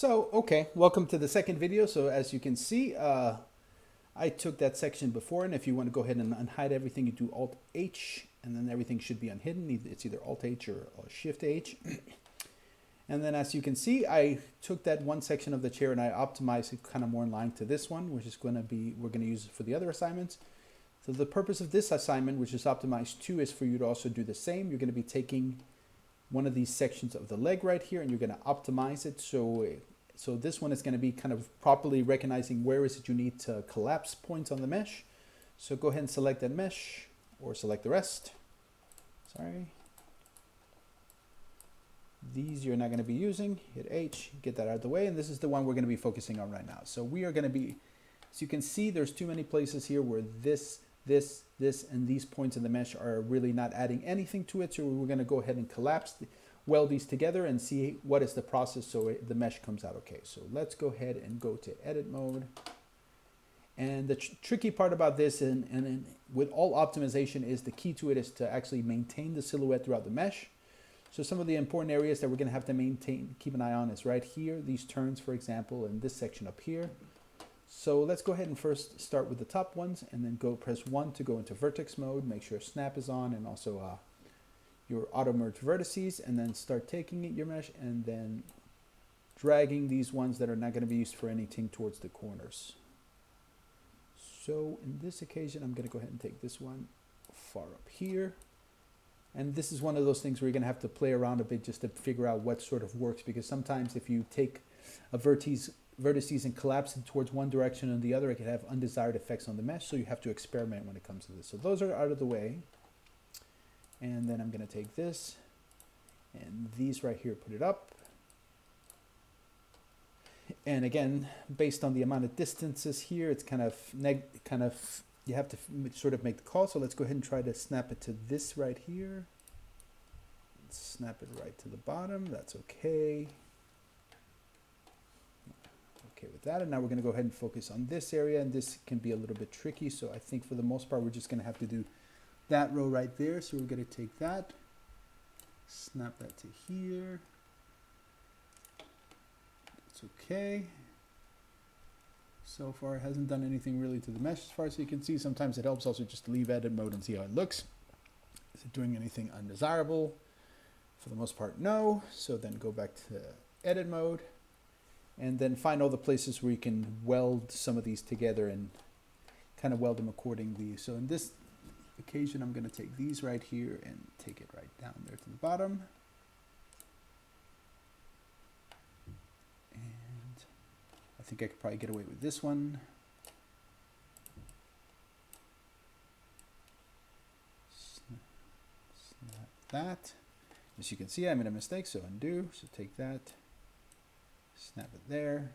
Okay, welcome to the second video. So as you can see, I took that section before, and if you want to go ahead and unhide everything, you do Alt H, and then everything should be unhidden. It's either Alt H or Shift H. And then as you can see, I took that one section of the chair and I optimized it kind of more in line to this one, which is going to be, we're going to use it for the other assignments. So the purpose of this assignment, which is optimized 2, is for you to also do the same. You're going to be taking one of these sections of the leg right here, and you're going to optimize it. So this one is going to be kind of properly recognizing where is it you need to collapse points on the mesh. So go ahead and select that mesh, or select the rest. Sorry. These you're not going to be using. Hit H, get that out of the way, and this is the one we're going to be focusing on right now. So we are going to be, as you can see, there's too many places here where this, and these points in the mesh are really not adding anything to it. So we're going to go ahead and weld these together and see what is the process so the mesh comes out okay. So let's go ahead and go to edit mode. And the tricky part about this, and with all optimization, is the key to it is to actually maintain the silhouette throughout the mesh. So some of the important areas that we're going to have to maintain, keep an eye on, is right here, these turns, for example, and this section up here. So let's go ahead and first start with the top ones, and then press 1 to go into vertex mode. Make sure snap is on, and also your auto merge vertices, and then start taking your mesh and then dragging these ones that are not going to be used for anything towards the corners. So in this occasion, I'm going to go ahead and take this one far up here. And this is one of those things where you're going to have to play around a bit just to figure out what sort of works, because sometimes if you take a vertices and collapse it towards one direction and the other, it can have undesired effects on the mesh. So you have to experiment when it comes to this. So those are out of the way. And then I'm going to take this and these right here, put it up. And again, based on the amount of distances here, it's kind of you have to sort of make the call. So let's go ahead and try to snap it to this right here. Snap it right to the bottom. That's okay. Okay with that. And now we're going to go ahead and focus on this area. And this can be a little bit tricky. So I think for the most part, we're just going to have to do that row right there. So we're going to take that, snap that to here. It's okay. So far it hasn't done anything really to the mesh as far as you can see. Sometimes it helps also just to leave edit mode and see how it looks. Is it doing anything undesirable? For the most part, no. So then go back to edit mode and then find all the places where you can weld some of these together and kind of weld them accordingly. So in this occasion, I'm going to take these right here and take it right down there to the bottom. And I think I could probably get away with this one. Snap that. As you can see, I made a mistake, so undo. So take that, snap it there,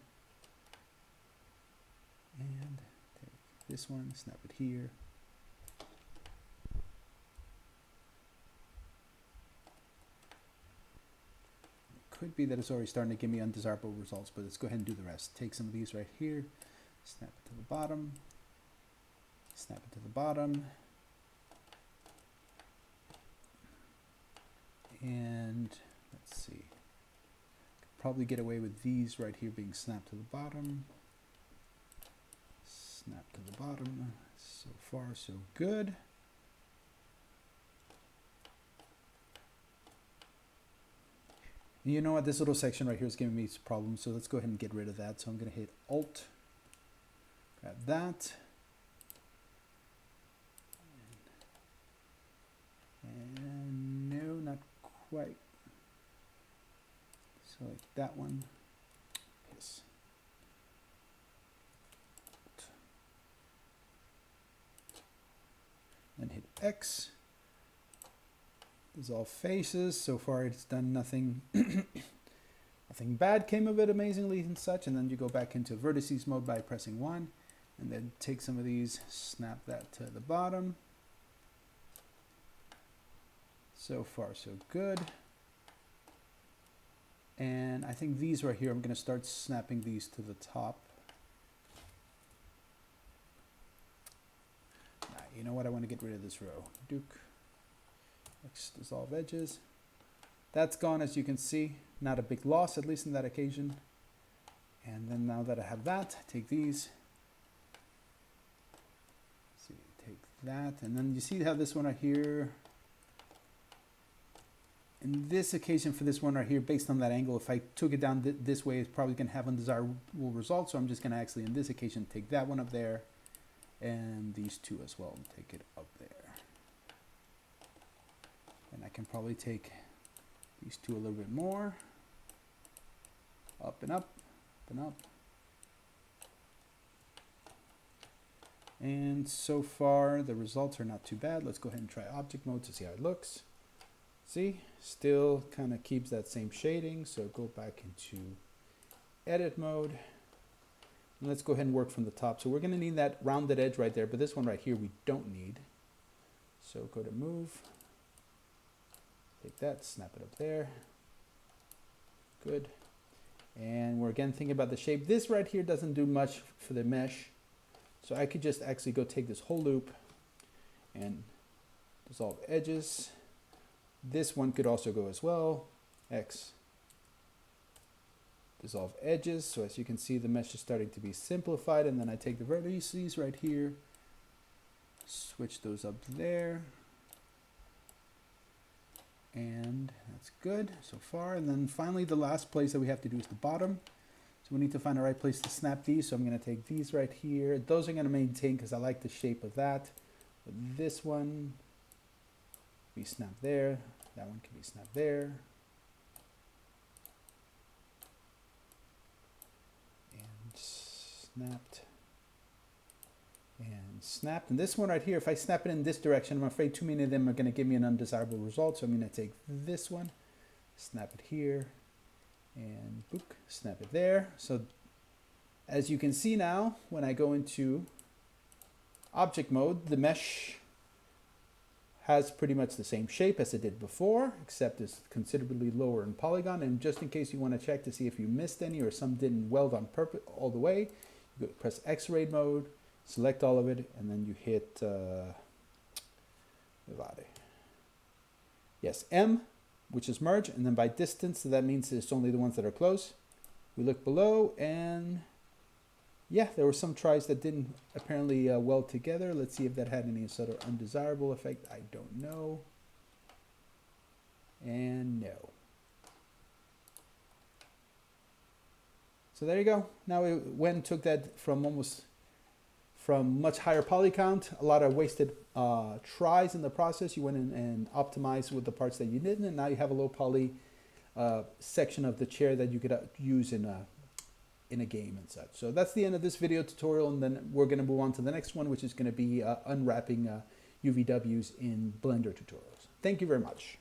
and take this one, snap it here. Could be that it's already starting to give me undesirable results, but let's go ahead and do the rest. Take some of these right here, snap it to the bottom, snap it to the bottom, and let's see, could probably get away with these right here being snapped to the bottom, snap to the bottom. So far so good. You know what, this little section right here is giving me some problems, so let's go ahead and get rid of that. So I'm going to hit Alt, grab that, and no, not quite. Select that one, yes. Then hit X. Dissolve faces. So far it's done nothing nothing bad came of it amazingly and such. And then you go back into vertices mode by pressing 1 and then take some of these, snap that to the bottom. So far so good. And I think these right here, I'm going to start snapping these to the top. You know what, I want to get rid of this row. Duke. Let's dissolve edges. That's gone, as you can see. Not a big loss, at least in that occasion. And then now that I have that, take these. Let's see, take that, and then you see how this one right here, in this occasion for this one right here, based on that angle, if I took it down this way, it's probably going to have undesirable results. So I'm just going to actually, in this occasion, take that one up there, and these two as well, and take it up there. And I can probably take these two a little bit more, up and up, and up. And so far, the results are not too bad. Let's go ahead and try object mode to see how it looks. See, still kind of keeps that same shading. So go back into edit mode. And let's go ahead and work from the top. So we're going to need that rounded edge right there, but this one right here we don't need. So go to move. Take that, snap it up there. Good. And we're again thinking about the shape. This right here doesn't do much for the mesh. So I could just actually go take this whole loop and dissolve edges. This one could also go as well. X. Dissolve edges. So as you can see, the mesh is starting to be simplified. And then I take the vertices right here, switch those up there. And that's good so far. And then finally, the last place that we have to do is the bottom. So we need to find the right place to snap these. So I'm going to take these right here. Those I'm going to maintain because I like the shape of that. But this one, we snap there. That one can be snapped there. And snapped. And snapped. And this one right here, if I snap it in this direction, I'm afraid too many of them are going to give me an undesirable result. So I'm going to take this one, snap it here, and boop, snap it there. So as you can see now, when I go into object mode, the mesh has pretty much the same shape as it did before, except it's considerably lower in polygon. And just in case you want to check to see if you missed any or some didn't weld on purpose all the way, you press X-ray mode, select all of it, and then you hit yes, M, which is merge, and then by distance, so that means it's only the ones that are close. We look below, and yeah, there were some tries that didn't apparently weld together. Let's see if that had any sort of undesirable effect. I don't know. And no. So there you go. Now we went and took that from much higher poly count, a lot of wasted tries in the process. You went in and optimized with the parts that you didn't, and now you have a low poly section of the chair that you could use in a game and such. So that's the end of this video tutorial, and then we're going to move on to the next one, which is going to be unwrapping UVWs in Blender tutorials. Thank you very much.